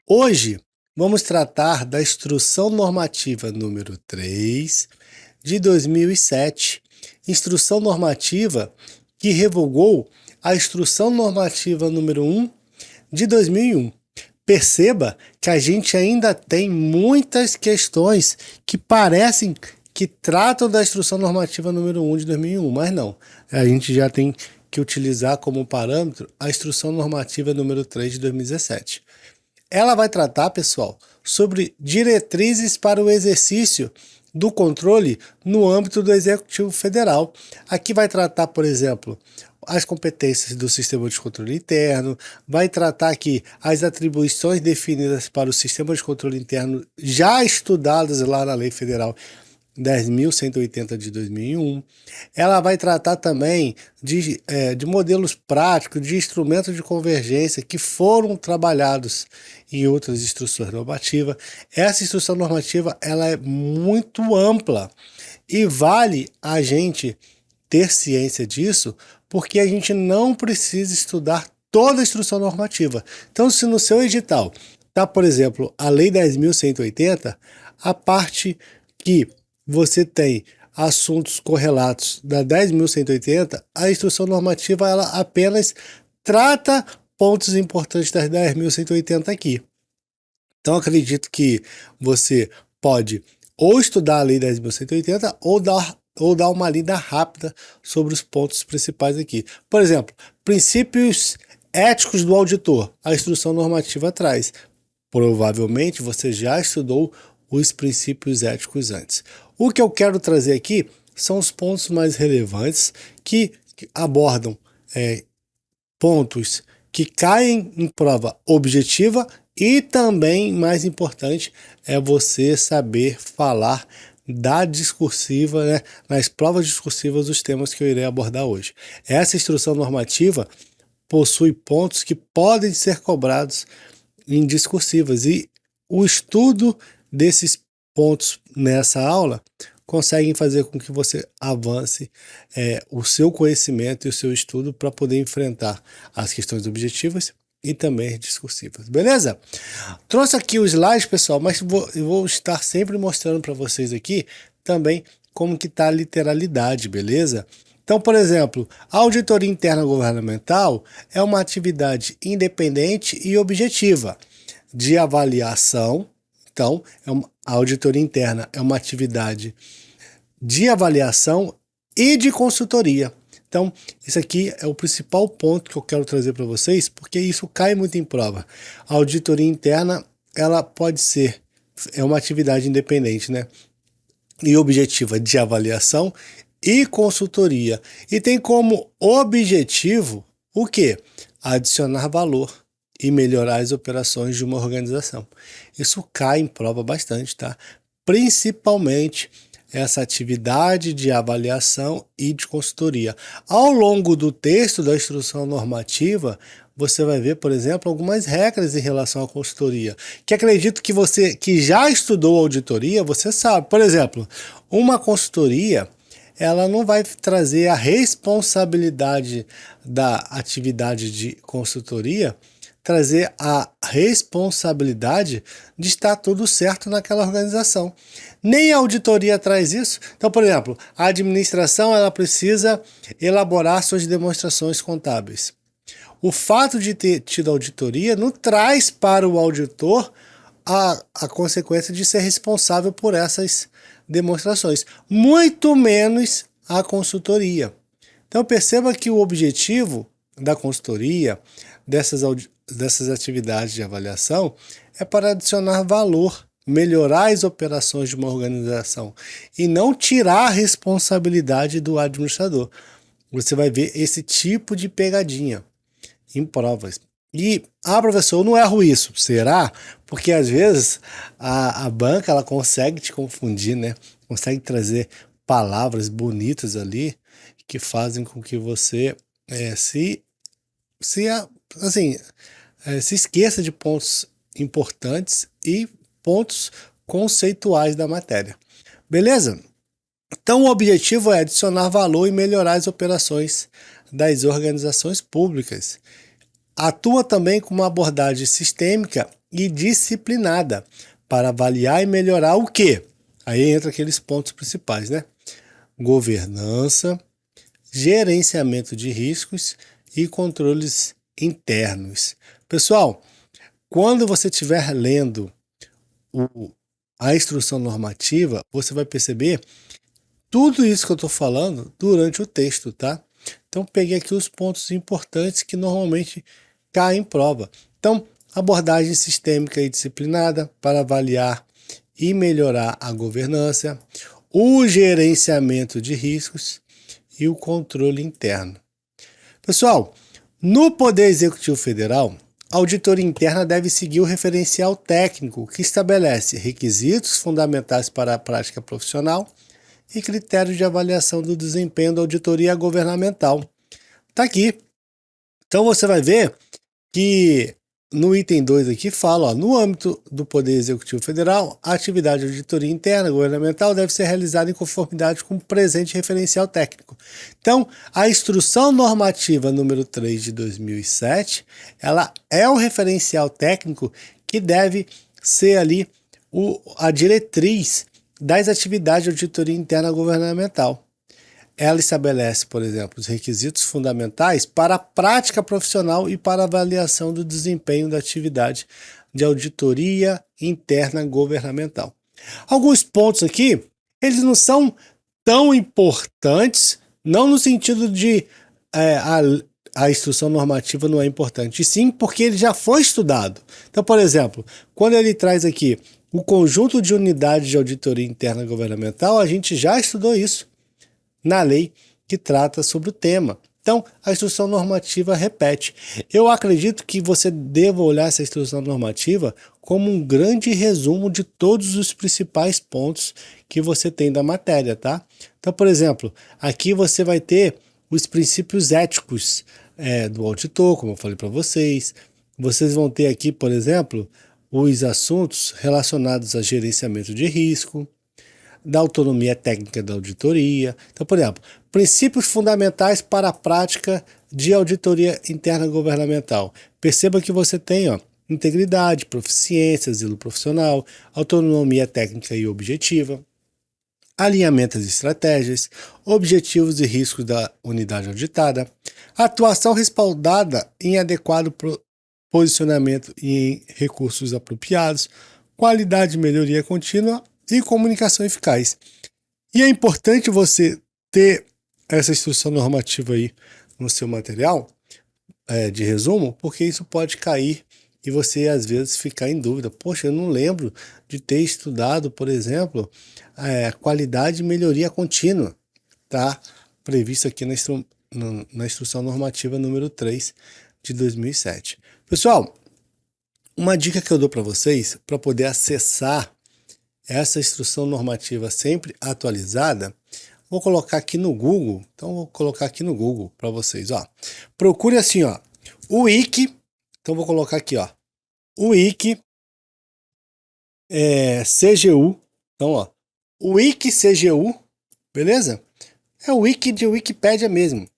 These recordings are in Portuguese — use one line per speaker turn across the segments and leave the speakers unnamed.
Hoje vamos tratar da Instrução Normativa número 3 de 2007, Instrução Normativa que revogou a Instrução Normativa número 1 de 2001. Perceba que a gente ainda tem muitas questões que parecem que tratam da Instrução Normativa número 1 de 2001, mas não. A gente já tem que utilizar como parâmetro a Instrução Normativa número 3 de 2017. Ela vai tratar, pessoal, sobre diretrizes para o exercício do controle no âmbito do Executivo Federal. Aqui vai tratar, por exemplo, as competências do Sistema de Controle Interno, vai tratar aqui as atribuições definidas para o Sistema de Controle Interno já estudadas lá na Lei Federal 10.180 de 2001. Ela vai tratar também de modelos práticos, de instrumentos de convergência que foram trabalhados em outras instruções normativas. Essa instrução normativa ela é muito ampla e vale a gente ter ciência disso, porque a gente não precisa estudar toda a instrução normativa. Então, se no seu edital está, por exemplo, a Lei 10.180, a parte que você tem assuntos correlatos da 10.180, a instrução normativa ela apenas trata pontos importantes das 10.180 aqui. Então, acredito que você pode ou estudar a Lei 10.180 ou dar uma lida rápida sobre os pontos principais aqui. Por exemplo, princípios éticos do auditor, a instrução normativa traz. Provavelmente você já estudou os princípios éticos antes. O que eu quero trazer aqui são os pontos mais relevantes que abordam pontos que caem em prova objetiva e também, mais importante, é você saber falar da discursiva, né, nas provas discursivas dos temas que eu irei abordar hoje. Essa instrução normativa possui pontos que podem ser cobrados em discursivas e o estudo desses pontos nessa aula conseguem fazer com que você avance o seu conhecimento e o seu estudo para poder enfrentar as questões objetivas e também as discursivas, beleza? Trouxe aqui o slide, pessoal, mas eu vou estar sempre mostrando para vocês aqui também como que está a literalidade, beleza? Então, por exemplo, a auditoria interna governamental é uma atividade independente e objetiva de avaliação. Então, a auditoria interna é uma atividade de avaliação e de consultoria. Então, isso aqui é o principal ponto que eu quero trazer para vocês, porque isso cai muito em prova. A auditoria interna, ela pode ser, é uma atividade independente, né? E objetiva de avaliação e consultoria. E tem como objetivo o quê? Adicionar valor e melhorar as operações de uma organização. Isso cai em prova bastante, tá? Principalmente essa atividade de avaliação e de consultoria. Ao longo do texto da instrução normativa, você vai ver, por exemplo, algumas regras em relação à consultoria, que acredito que você que já estudou auditoria, você sabe. Por exemplo, uma consultoria, ela não vai trazer a responsabilidade da atividade de consultoria, trazer a responsabilidade de estar tudo certo naquela organização. Nem a auditoria traz isso. Então, por exemplo, a administração ela precisa elaborar suas demonstrações contábeis. O fato de ter tido auditoria não traz para o auditor a consequência de ser responsável por essas demonstrações, muito menos a consultoria. Então, perceba que o objetivo da consultoria, dessas atividades de avaliação, é para adicionar valor, melhorar as operações de uma organização e não tirar a responsabilidade do administrador. Você vai ver esse tipo de pegadinha em provas. E, professor, eu não erro isso. Será? Porque às vezes a banca ela consegue te confundir, né? Consegue trazer palavras bonitas ali que fazem com que você se esqueça de pontos importantes e pontos conceituais da matéria. Beleza? Então, o objetivo é adicionar valor e melhorar as operações das organizações públicas. Atua também com uma abordagem sistêmica e disciplinada para avaliar e melhorar o quê? Aí entra aqueles pontos principais, né? Governança, gerenciamento de riscos e controles internos. Pessoal, quando você estiver lendo a instrução normativa, você vai perceber tudo isso que eu estou falando durante o texto, tá? Então, peguei aqui os pontos importantes que normalmente caem em prova. Então, abordagem sistêmica e disciplinada para avaliar e melhorar a governança, o gerenciamento de riscos e o controle interno. Pessoal, no Poder Executivo Federal, a auditoria interna deve seguir o referencial técnico que estabelece requisitos fundamentais para a prática profissional e critérios de avaliação do desempenho da auditoria governamental. Tá aqui. Então você vai ver que no item 2 aqui fala, ó, no âmbito do Poder Executivo Federal, a atividade de auditoria interna governamental deve ser realizada em conformidade com o presente referencial técnico. Então, a Instrução Normativa número 3 de 2007, ela é o referencial técnico que deve ser ali a diretriz das atividades de auditoria interna governamental. Ela estabelece, por exemplo, os requisitos fundamentais para a prática profissional e para a avaliação do desempenho da atividade de auditoria interna governamental. Alguns pontos aqui, eles não são tão importantes, não no sentido de a instrução normativa não é importante, e sim porque ele já foi estudado. Então, por exemplo, quando ele traz aqui o conjunto de unidades de auditoria interna governamental, a gente já estudou isso na lei que trata sobre o tema. Então, a instrução normativa repete. Eu acredito que você deva olhar essa instrução normativa como um grande resumo de todos os principais pontos que você tem da matéria, tá? Então, por exemplo, aqui você vai ter os princípios éticos do auditor, como eu falei para vocês. Vocês vão ter aqui, por exemplo, os assuntos relacionados a gerenciamento de risco, da autonomia técnica da auditoria. Então, por exemplo, princípios fundamentais para a prática de auditoria interna governamental. Perceba que você tem, ó, integridade, proficiência, asilo profissional, autonomia técnica e objetiva, alinhamento das estratégias, objetivos e riscos da unidade auditada, atuação respaldada em adequado posicionamento e em recursos apropriados, qualidade e melhoria contínua e comunicação eficaz. E é importante você ter essa instrução normativa aí no seu material de resumo, porque isso pode cair e você às vezes ficar em dúvida. Poxa, eu não lembro de ter estudado, por exemplo, qualidade e melhoria contínua. Tá previsto aqui na instrução normativa número 3 de 2007. Pessoal, uma dica que eu dou para vocês, para poder acessar essa instrução normativa sempre atualizada, vou colocar aqui no Google. Então, vou colocar aqui no Google para vocês, ó. Procure assim, ó, o wiki. Então, vou colocar aqui, ó, o wiki CGU. Então, ó, o wiki CGU, beleza? É o wiki de Wikipédia mesmo.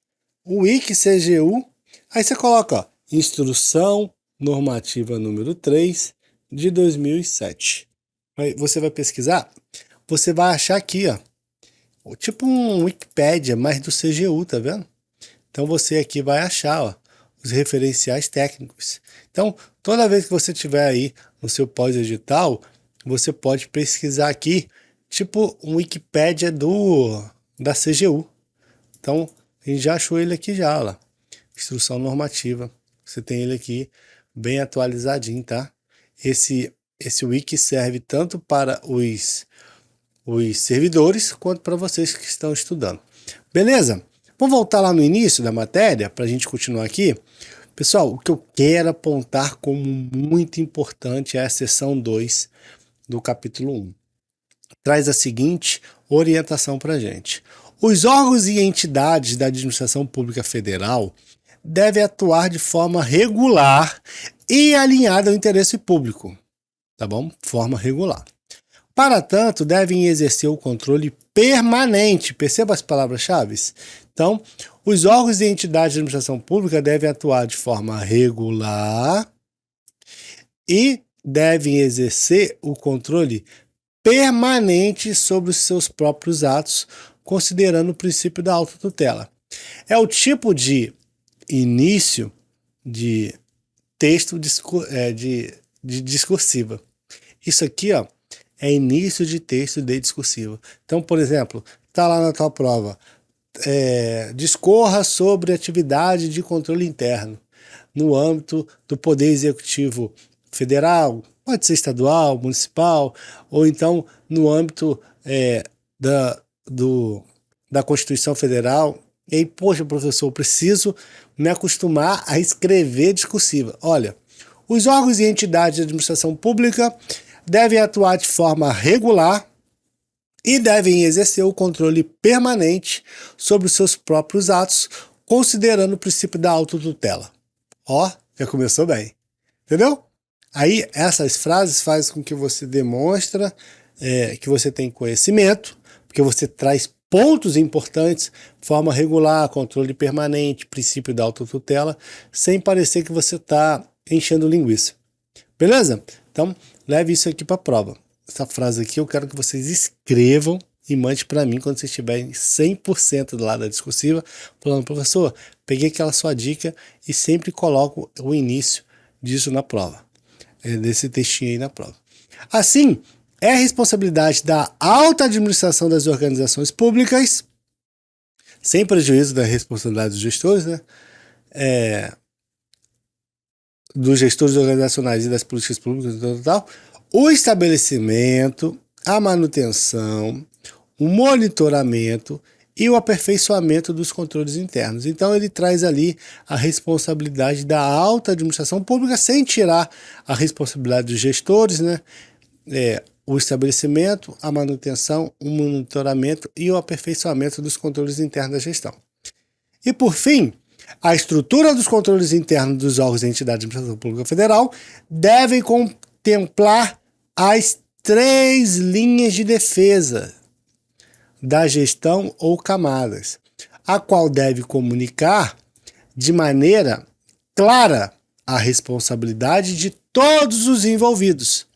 O wiki CGU. Aí você coloca, ó, instrução normativa número 3 de 2007. Você vai pesquisar, você vai achar aqui, ó, tipo um Wikipédia, mas do CGU, tá vendo? Então você aqui vai achar, ó, os referenciais técnicos. Então, toda vez que você tiver aí no seu pós-edital, você pode pesquisar aqui, tipo um Wikipédia da CGU. Então, a gente já achou ele aqui já, ó, instrução normativa. Você tem ele aqui bem atualizadinho, tá? Esse wiki serve tanto para os servidores quanto para vocês que estão estudando. Beleza? Vamos voltar lá no início da matéria para a gente continuar aqui. Pessoal, o que eu quero apontar como muito importante é a seção 2 do capítulo 1. Traz a seguinte orientação para a gente. Os órgãos e entidades da administração pública federal devem atuar de forma regular e alinhada ao interesse público. Tá bom? Forma regular. Para tanto, devem exercer o controle permanente. Perceba as palavras-chave? Então, os órgãos e entidades de administração pública devem atuar de forma regular e devem exercer o controle permanente sobre os seus próprios atos, considerando o princípio da autotutela. É o tipo de início de texto de discursiva. Isso aqui, ó, é início de texto de discursiva. Então, por exemplo, está lá na tua prova, discorra sobre atividade de controle interno no âmbito do Poder Executivo Federal, pode ser estadual, municipal, ou então no âmbito da Constituição Federal. E aí, poxa, professor, eu preciso me acostumar a escrever discursiva. Olha, os órgãos e entidades de administração pública devem atuar de forma regular e devem exercer o controle permanente sobre os seus próprios atos, considerando o princípio da autotutela. Ó, já começou bem. Entendeu? Aí, essas frases fazem com que você demonstre que você tem conhecimento, porque você traz pontos importantes, forma regular, controle permanente, princípio da autotutela, sem parecer que você está enchendo linguiça. Beleza? Então, leve isso aqui para a prova. Essa frase aqui eu quero que vocês escrevam e mande para mim quando vocês estiverem 100% do lado da discursiva, falando, professor, peguei aquela sua dica e sempre coloco o início disso na prova, desse textinho aí na prova. Assim, é responsabilidade da alta administração das organizações públicas, sem prejuízo da responsabilidade dos gestores, né? Dos gestores organizacionais e das políticas públicas, o estabelecimento, a manutenção, o monitoramento e o aperfeiçoamento dos controles internos. Então ele traz ali a responsabilidade da alta administração pública, sem tirar a responsabilidade dos gestores, né? O estabelecimento, a manutenção, o monitoramento e o aperfeiçoamento dos controles internos da gestão. E por fim, a estrutura dos controles internos dos órgãos e entidades de administração pública federal devem contemplar as 3 linhas de defesa da gestão ou camadas, a qual deve comunicar de maneira clara a responsabilidade de todos os envolvidos,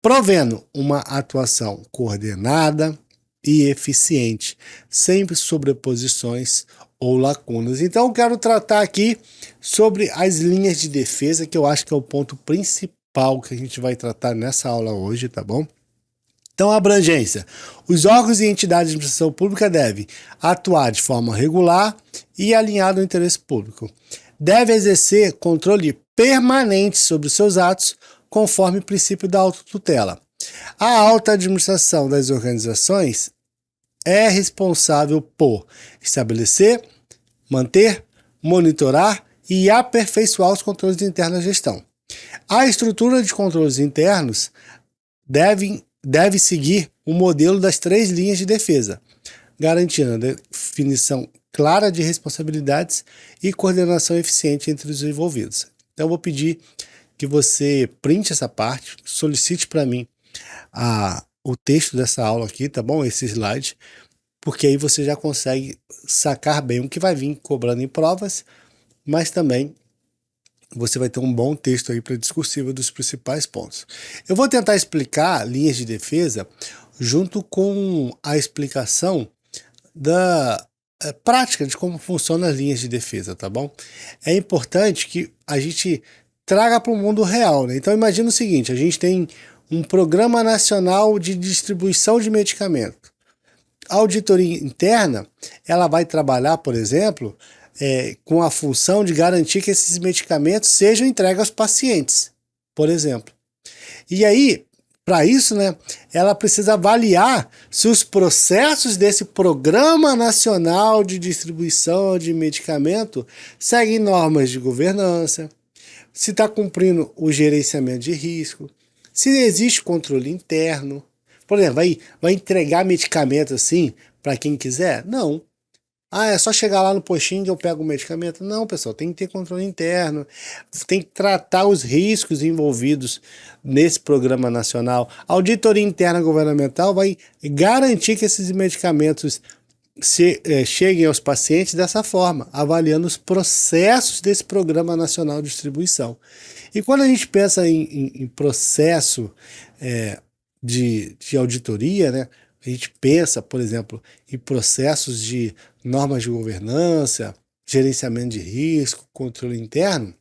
provendo uma atuação coordenada e eficiente, sem sobreposições ou lacunas. Então, eu quero tratar aqui sobre as linhas de defesa, que eu acho que é o ponto principal que a gente vai tratar nessa aula hoje, tá bom? Então, a abrangência. Os órgãos e entidades de administração pública devem atuar de forma regular e alinhada ao interesse público. Deve exercer controle permanente sobre os seus atos, conforme o princípio da autotutela. A alta administração das organizações é responsável por estabelecer, manter, monitorar e aperfeiçoar os controles internos da gestão. A estrutura de controles internos deve seguir o modelo das 3 linhas de defesa, garantindo a definição clara de responsabilidades e coordenação eficiente entre os envolvidos. Então, eu vou pedir que você printe essa parte, solicite para mim o texto dessa aula aqui, tá bom? Esse slide, porque aí você já consegue sacar bem o que vai vir cobrando em provas, mas também você vai ter um bom texto aí para discursiva dos principais pontos. Eu vou tentar explicar linhas de defesa junto com a explicação da prática de como funcionam as linhas de defesa, tá bom? É importante que a gente traga para o mundo real, né? Então imagina o seguinte, a gente tem um Programa Nacional de Distribuição de Medicamento. A auditoria interna, ela vai trabalhar, por exemplo, com a função de garantir que esses medicamentos sejam entregues aos pacientes, por exemplo. E aí, para isso, né, ela precisa avaliar se os processos desse Programa Nacional de Distribuição de Medicamento seguem normas de governança, se está cumprindo o gerenciamento de risco, se existe controle interno. Por exemplo, vai entregar medicamento assim para quem quiser? Não. Ah, é só chegar lá no postinho que eu pego o medicamento? Não, pessoal, tem que ter controle interno, tem que tratar os riscos envolvidos nesse programa nacional. A auditoria interna governamental vai garantir que esses medicamentos cheguem aos pacientes dessa forma, avaliando os processos desse Programa Nacional de Distribuição. E quando a gente pensa em processo de auditoria, né, a gente pensa, por exemplo, em processos de normas de governança, gerenciamento de risco, controle interno,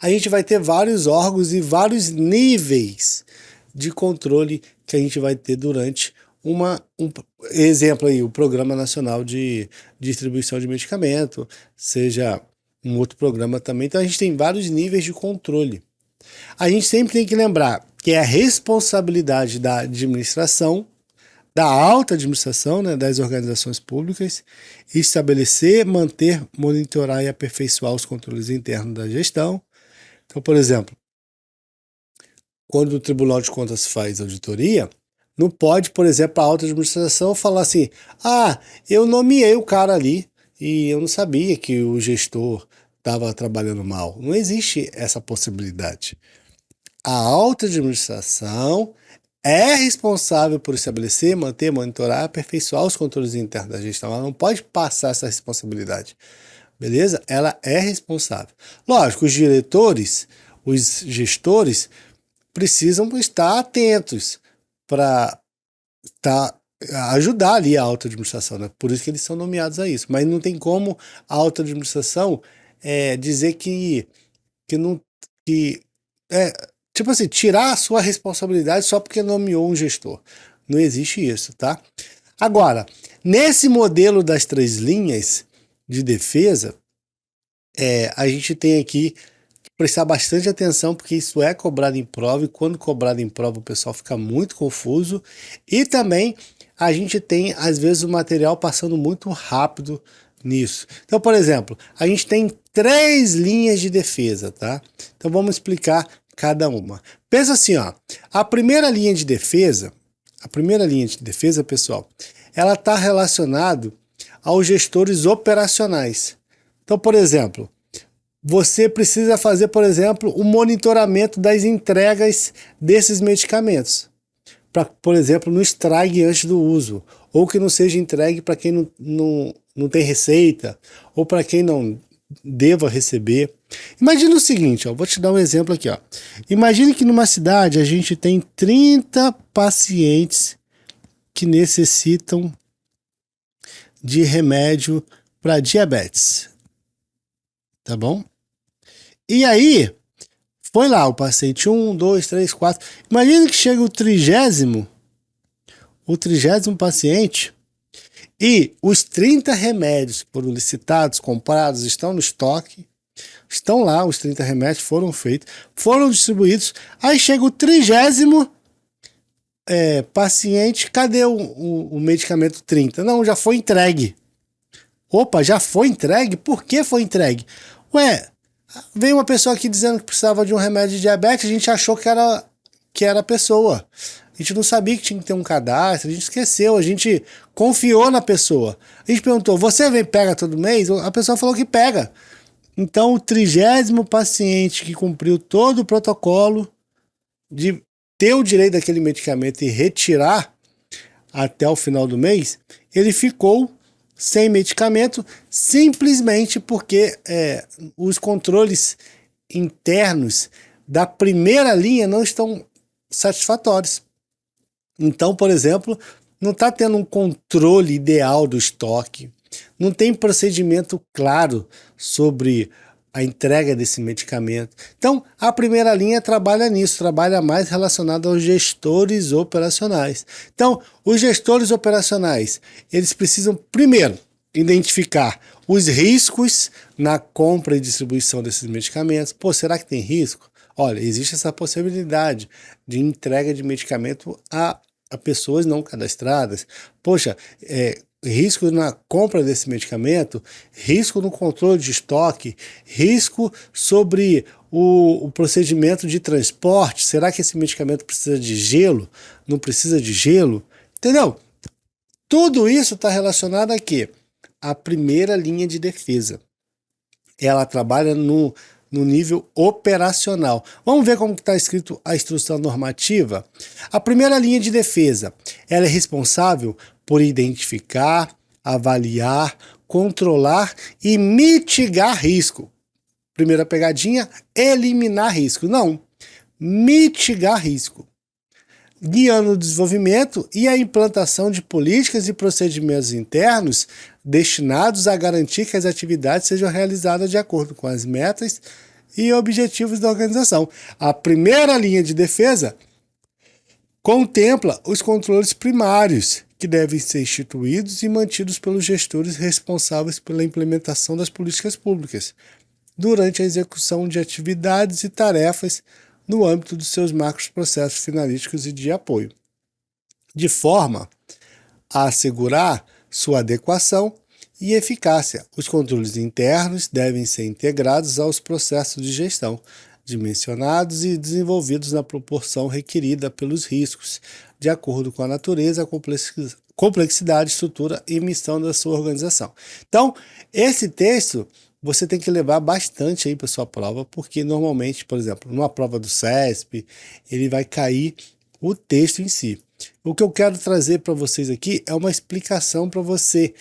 a gente vai ter vários órgãos e vários níveis de controle que a gente vai ter durante exemplo aí, o Programa Nacional de Distribuição de Medicamento, seja um outro programa também. Então a gente tem vários níveis de controle. A gente sempre tem que lembrar que é a responsabilidade da administração, da alta administração, né, das organizações públicas, estabelecer, manter, monitorar e aperfeiçoar os controles internos da gestão. Então, por exemplo, quando o Tribunal de Contas faz auditoria, não pode, por exemplo, a alta administração falar assim: ah, eu nomeei o cara ali e eu não sabia que o gestor estava trabalhando mal. Não existe essa possibilidade. A alta administração é responsável por estabelecer, manter, monitorar, aperfeiçoar os controles internos da gestão. Ela não pode passar essa responsabilidade, beleza? Ela é responsável. Lógico, os diretores, os gestores precisam estar atentos para ajudar ali a alta administração, né? Por isso que eles são nomeados a isso. Mas não tem como a alta administração dizer que não... tipo assim, tirar a sua responsabilidade só porque nomeou um gestor. Não existe isso, tá? Agora, nesse modelo das 3 linhas de defesa, a gente tem aqui que prestar bastante atenção, porque isso é cobrado em prova, e quando cobrado em prova o pessoal fica muito confuso, e também a gente tem, às vezes, o material passando muito rápido nisso. Então, por exemplo, a gente tem 3 linhas de defesa, tá? Então vamos explicar cada uma. Pensa assim, ó, a primeira linha de defesa, pessoal, ela está relacionada aos gestores operacionais. Então, por exemplo, você precisa fazer, por exemplo, o monitoramento das entregas desses medicamentos. Para, por exemplo, não estrague antes do uso, ou que não seja entregue para quem não tem receita, ou para quem não deva receber. Imagina o seguinte, ó, vou te dar um exemplo aqui. Ó. Imagine que numa cidade a gente tem 30 pacientes que necessitam de remédio para diabetes. Tá bom? E aí, foi lá o paciente 1, 2, 3, 4. Imagina que chega o 30º paciente e os 30 remédios que foram licitados, comprados, estão no estoque. Estão lá, os 30 remédios foram feitos, foram distribuídos. Aí chega o 30º paciente, cadê o medicamento 30? Não, já foi entregue. Opa, já foi entregue? Por que foi entregue? Ué, veio uma pessoa aqui dizendo que precisava de um remédio de diabetes, a gente achou que era a pessoa. A gente não sabia que tinha que ter um cadastro, a gente esqueceu, a gente confiou na pessoa. A gente perguntou, você pega todo mês? A pessoa falou que pega. Então, o 30º paciente que cumpriu todo o protocolo de ter o direito daquele medicamento e retirar até o final do mês, ele ficou sem medicamento simplesmente porque os controles internos da primeira linha não estão satisfatórios. Então, por exemplo, não está tendo um controle ideal do estoque, não tem procedimento claro sobre a entrega desse medicamento. Então, a primeira linha trabalha nisso, trabalha mais relacionado aos gestores operacionais. Então, os gestores operacionais, eles precisam, primeiro, identificar os riscos na compra e distribuição desses medicamentos. Pô, será que tem risco? Olha, existe essa possibilidade de entrega de medicamento a pessoas não cadastradas. Poxa, risco na compra desse medicamento, risco no controle de estoque, risco sobre o procedimento de transporte. Será que esse medicamento precisa de gelo? Não precisa de gelo? Entendeu? Tudo isso está relacionado a quê? a primeira linha de defesa. Ela trabalha no nível operacional. Vamos ver como está escrito a instrução normativa? A primeira linha de defesa, ela é responsável por identificar, avaliar, controlar e mitigar risco. Primeira pegadinha, eliminar risco. Não, mitigar risco, guiando o desenvolvimento e a implantação de políticas e procedimentos internos destinados a garantir que as atividades sejam realizadas de acordo com as metas e objetivos da organização. A primeira linha de defesa contempla os controles primários, que devem ser instituídos e mantidos pelos gestores responsáveis pela implementação das políticas públicas, durante a execução de atividades e tarefas no âmbito dos seus macros processos finalísticos e de apoio, de forma a assegurar sua adequação e eficácia. Os controles internos devem ser integrados aos processos de gestão, dimensionados e desenvolvidos na proporção requerida pelos riscos, de acordo com a natureza, complexidade, estrutura e missão da sua organização. Então, esse texto você tem que levar bastante aí para sua prova, porque normalmente, por exemplo, numa prova do CESP, ele vai cair o texto em si. O que eu quero trazer para vocês aqui é uma explicação para você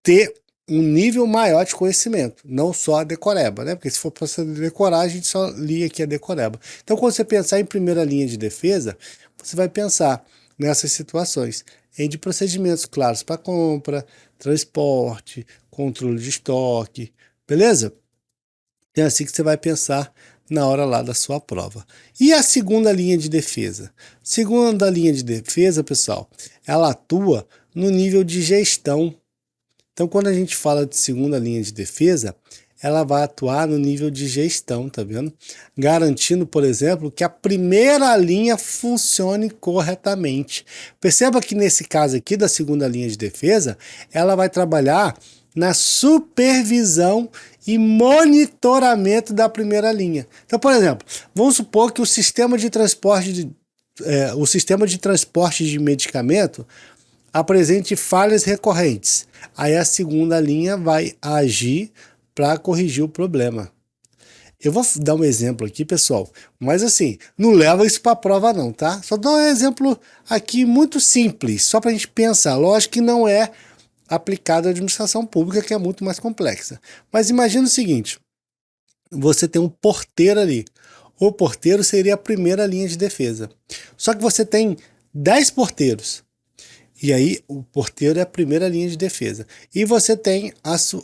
ter um nível maior de conhecimento, não só a decoreba, né? Porque se for para você decorar, a gente só lia aqui a decoreba. Então, quando você pensar em primeira linha de defesa, você vai pensar nessas situações, de procedimentos claros para compra, transporte, controle de estoque, beleza? É assim que você vai pensar na hora lá da sua prova. E a segunda linha de defesa? Segunda linha de defesa, pessoal, ela atua no nível de gestão. Então, quando a gente fala de segunda linha de defesa, ela vai atuar no nível de gestão, tá vendo? Garantindo, por exemplo, que a primeira linha funcione corretamente. Perceba que nesse caso aqui da segunda linha de defesa, ela vai trabalhar na supervisão e monitoramento da primeira linha. Então, por exemplo, vamos supor que o sistema de transporte de medicamento apresente falhas recorrentes. Aí a segunda linha vai agir para corrigir o problema. Eu vou dar um exemplo aqui, pessoal, mas assim, não leva isso para a prova não, tá? Só dou um exemplo aqui muito simples, só para a gente pensar. Lógico que não é aplicado à administração pública, que é muito mais complexa. Mas imagina o seguinte, você tem um porteiro ali. O porteiro seria a primeira linha de defesa. Só que você tem 10 porteiros. E aí, o porteiro é a primeira linha de defesa. E você tem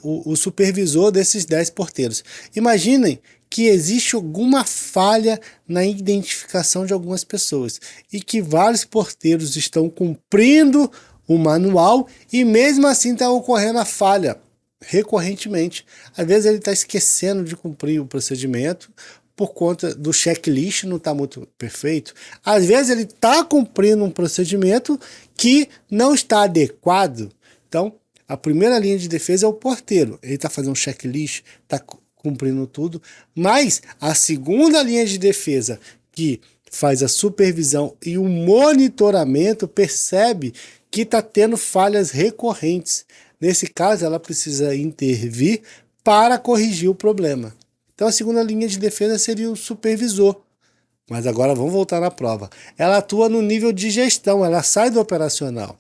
o supervisor desses 10 porteiros. Imaginem que existe alguma falha na identificação de algumas pessoas e que vários porteiros estão cumprindo o manual e mesmo assim está ocorrendo a falha recorrentemente. Às vezes ele está esquecendo de cumprir o procedimento por conta do checklist não está muito perfeito. Às vezes ele está cumprindo um procedimento que não está adequado. Então, a primeira linha de defesa é o porteiro. Ele está fazendo um checklist, está cumprindo tudo. Mas a segunda linha de defesa, que faz a supervisão e o monitoramento, percebe que está tendo falhas recorrentes. Nesse caso, ela precisa intervir para corrigir o problema. Então, a segunda linha de defesa seria o supervisor. Mas agora vamos voltar na prova. Ela atua no nível de gestão, ela sai do operacional.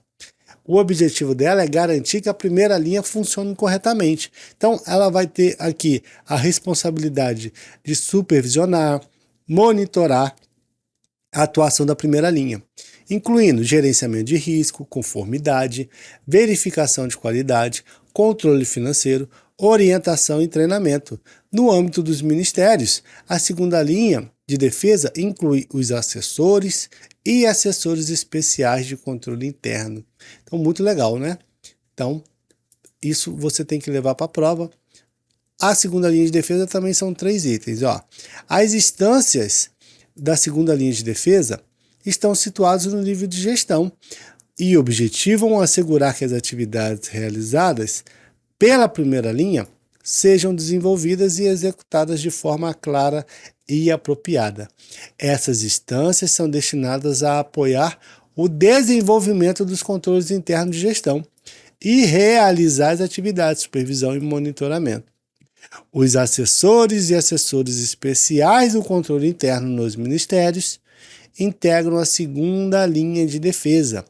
O objetivo dela é garantir que a primeira linha funcione corretamente. Então, ela vai ter aqui a responsabilidade de supervisionar, monitorar a atuação da primeira linha, incluindo gerenciamento de risco, conformidade, verificação de qualidade, controle financeiro, orientação e treinamento. No âmbito dos ministérios, a segunda linha de defesa inclui os assessores e assessores especiais de controle interno. Então, muito legal, né? Então, isso você tem que levar para a prova. A segunda linha de defesa também são 3 itens. Ó. As instâncias da segunda linha de defesa estão situadas no nível de gestão e objetivam assegurar que as atividades realizadas pela primeira linha sejam desenvolvidas e executadas de forma clara e apropriada. Essas instâncias são destinadas a apoiar o desenvolvimento dos controles internos de gestão e realizar as atividades de supervisão e monitoramento. Os assessores e assessores especiais do controle interno nos ministérios integram a segunda linha de defesa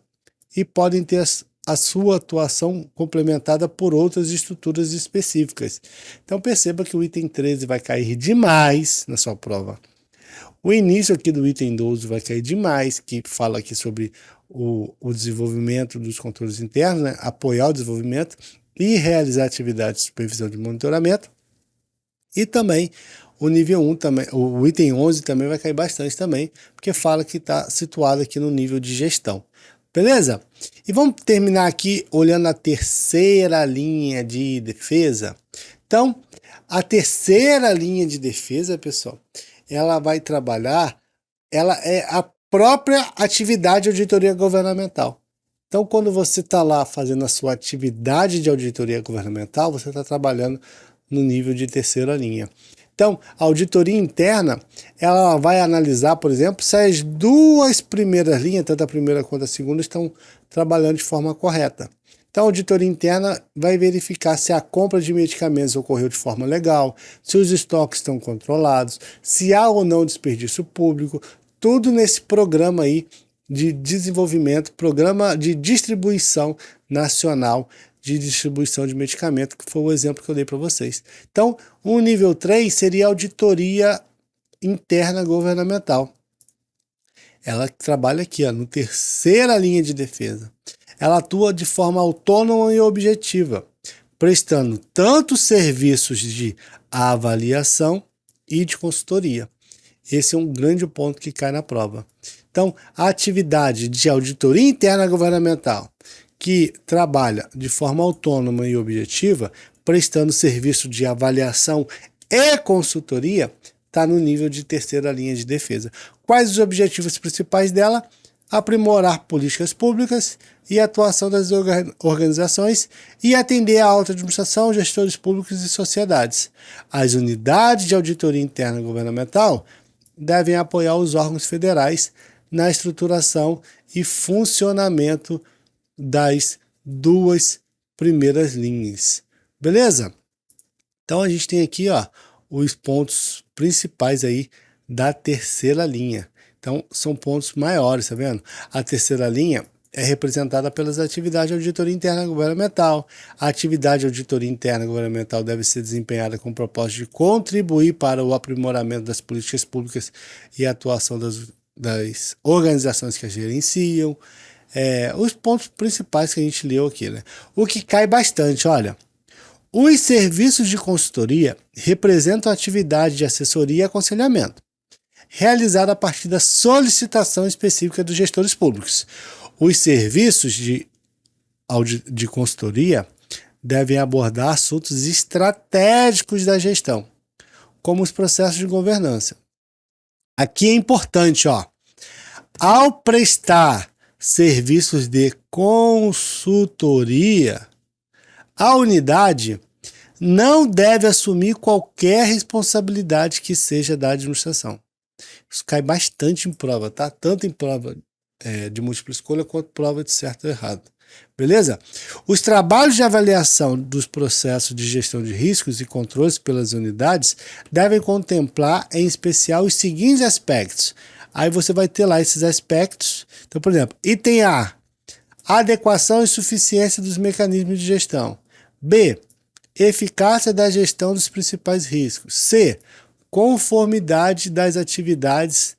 e podem ter a sua atuação complementada por outras estruturas específicas. Então perceba que o item 13 vai cair demais na sua prova. O início aqui do item 12 vai cair demais, que fala aqui sobre o desenvolvimento dos controles internos, né? Apoiar o desenvolvimento e realizar atividades de supervisão de monitoramento. E também o nível 1, também, o item 11 também vai cair bastante também, porque fala que está situado aqui no nível de gestão. Beleza? E vamos terminar aqui olhando a terceira linha de defesa. Então, a terceira linha de defesa, pessoal, ela vai trabalhar, ela é a própria atividade de auditoria governamental. Então, quando você está lá fazendo a sua atividade de auditoria governamental, você está trabalhando no nível de terceira linha. Então, a auditoria interna, ela vai analisar, por exemplo, se as duas primeiras linhas, tanto a primeira quanto a segunda, estão trabalhando de forma correta. Então, a auditoria interna vai verificar se a compra de medicamentos ocorreu de forma legal, se os estoques estão controlados, se há ou não desperdício público, tudo nesse programa aí de desenvolvimento, programa de distribuição nacional de distribuição de medicamento, que foi o exemplo que eu dei para vocês. Então, o nível 3 seria a auditoria interna governamental. Ela trabalha aqui, ó, no terceira linha de defesa. Ela atua de forma autônoma e objetiva, prestando tanto serviços de avaliação e de consultoria. Esse é um grande ponto que cai na prova. Então, a atividade de auditoria interna governamental, que trabalha de forma autônoma e objetiva, prestando serviço de avaliação e consultoria, está no nível de terceira linha de defesa. Quais os objetivos principais dela? Aprimorar políticas públicas e atuação das organizações e atender a alta administração, gestores públicos e sociedades. As unidades de auditoria interna governamental devem apoiar os órgãos federais na estruturação e funcionamento das duas primeiras linhas. Beleza? Então a gente tem aqui, ó, os pontos principais aí da terceira linha. Então são pontos maiores, tá vendo? A terceira linha é representada pelas atividades de auditoria interna governamental. A atividade de auditoria interna governamental deve ser desempenhada com o propósito de contribuir para o aprimoramento das políticas públicas e a atuação das organizações que a gerenciam. Os pontos principais que a gente leu aqui, né? O que cai bastante, olha, os serviços de consultoria representam a atividade de assessoria e aconselhamento, realizada a partir da solicitação específica dos gestores públicos. Os serviços de consultoria devem abordar assuntos estratégicos da gestão, como os processos de governança. Aqui é importante, ó, ao prestar serviços de consultoria, a unidade não deve assumir qualquer responsabilidade que seja da administração. Isso cai bastante em prova, tá? Tanto em prova de múltipla escolha quanto prova de certo ou errado. Beleza? Os trabalhos de avaliação dos processos de gestão de riscos e controles pelas unidades devem contemplar, em especial, os seguintes aspectos. Aí você vai ter lá esses aspectos. Então, por exemplo, item A, adequação e suficiência dos mecanismos de gestão. B, eficácia da gestão dos principais riscos. C, conformidade das atividades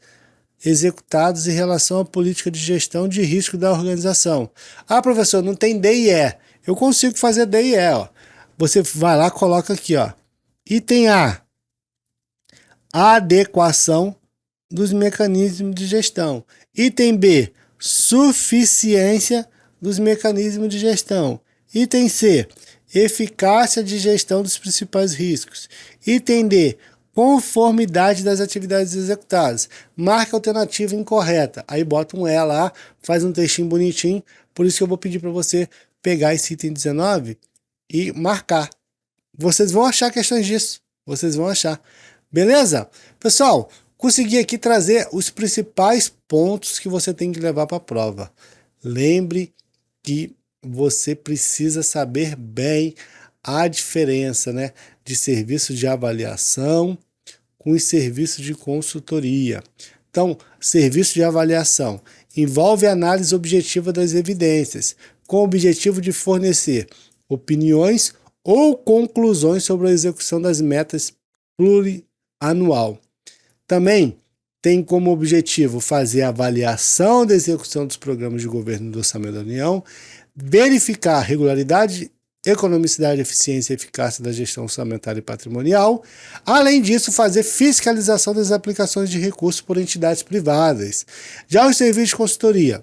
executadas em relação à política de gestão de risco da organização. Ah, professor, não tem D e E. Eu consigo fazer D e E, ó. Você vai lá, coloca aqui, ó. Item A, adequação dos mecanismos de gestão. Item B, suficiência dos mecanismos de gestão. Item C, eficácia de gestão dos principais riscos. Item D, conformidade das atividades executadas. Marca a alternativa incorreta. Aí bota um E lá, faz um textinho bonitinho. Por isso que eu vou pedir para você pegar esse item 19 e marcar. Vocês vão achar questões disso. Vocês vão achar. Beleza? Pessoal, consegui aqui trazer os principais pontos que você tem que levar para a prova. Lembre que você precisa saber bem a diferença, né, de serviço de avaliação com os serviços de consultoria. Então, serviço de avaliação envolve análise objetiva das evidências, com o objetivo de fornecer opiniões ou conclusões sobre a execução das metas plurianual. Também tem como objetivo fazer a avaliação da execução dos programas de governo do Orçamento da União, verificar a regularidade, economicidade, eficiência e eficácia da gestão orçamentária e patrimonial. Além disso, fazer fiscalização das aplicações de recursos por entidades privadas. Já os serviços de consultoria,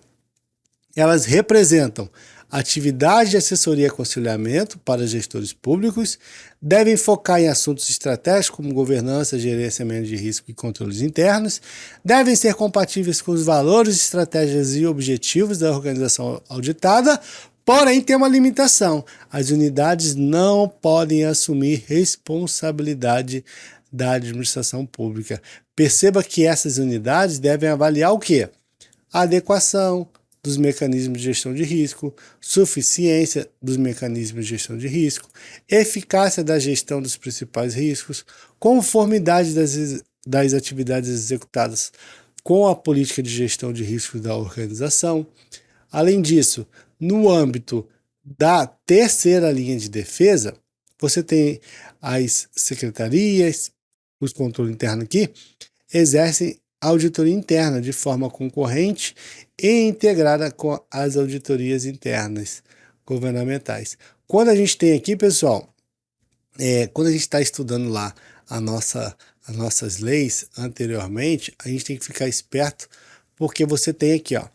elas representam atividade de assessoria e aconselhamento para gestores públicos, devem focar em assuntos estratégicos como governança, gerenciamento de risco e controles internos, devem ser compatíveis com os valores, estratégias e objetivos da organização auditada, porém tem uma limitação: as unidades não podem assumir responsabilidade da administração pública. Perceba que essas unidades devem avaliar o quê? A adequação dos mecanismos de gestão de risco, suficiência dos mecanismos de gestão de risco, eficácia da gestão dos principais riscos, conformidade das atividades executadas com a política de gestão de risco da organização. Além disso, no âmbito da terceira linha de defesa, você tem as secretarias, os controles internos aqui, exercem auditoria interna de forma concorrente e integrada com as auditorias internas governamentais. Quando a gente tem aqui, pessoal, quando a gente está estudando lá as nossas leis anteriormente, a gente tem que ficar esperto, porque você tem aqui, ó,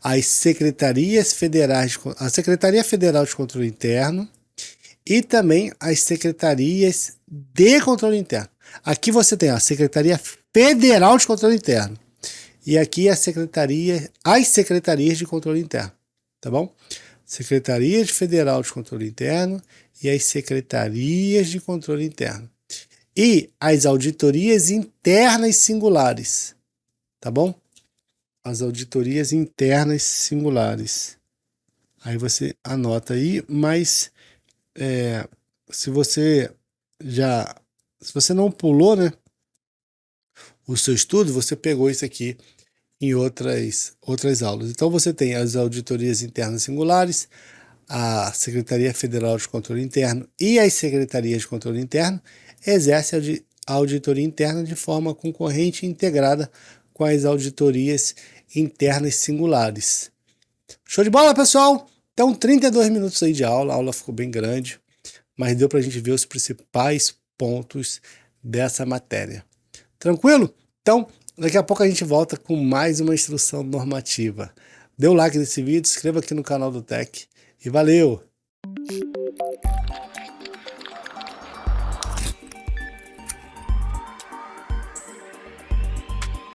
as secretarias federais, a Secretaria Federal de Controle Interno e também as secretarias de controle interno. Aqui você tem a Secretaria Federal de Controle Interno e aqui as secretarias de controle interno, tá bom? Secretaria Federal de Controle Interno e as secretarias de controle interno. E as auditorias internas singulares, tá bom? As auditorias internas singulares. Aí você anota aí, mas se você não pulou, né, o seu estudo, você pegou isso aqui em outras aulas. Então você tem as auditorias internas singulares, a Secretaria Federal de Controle Interno e as secretarias de controle interno exercem a auditoria interna de forma concorrente e integrada com as auditorias internas singulares. Show de bola, pessoal? Então, 32 minutos aí de aula, a aula ficou bem grande, mas deu para a gente ver os principais pontos dessa matéria. Tranquilo? Então, daqui a pouco a gente volta com mais uma instrução normativa. Dê o like nesse vídeo, se inscreva aqui no canal do Tech e valeu!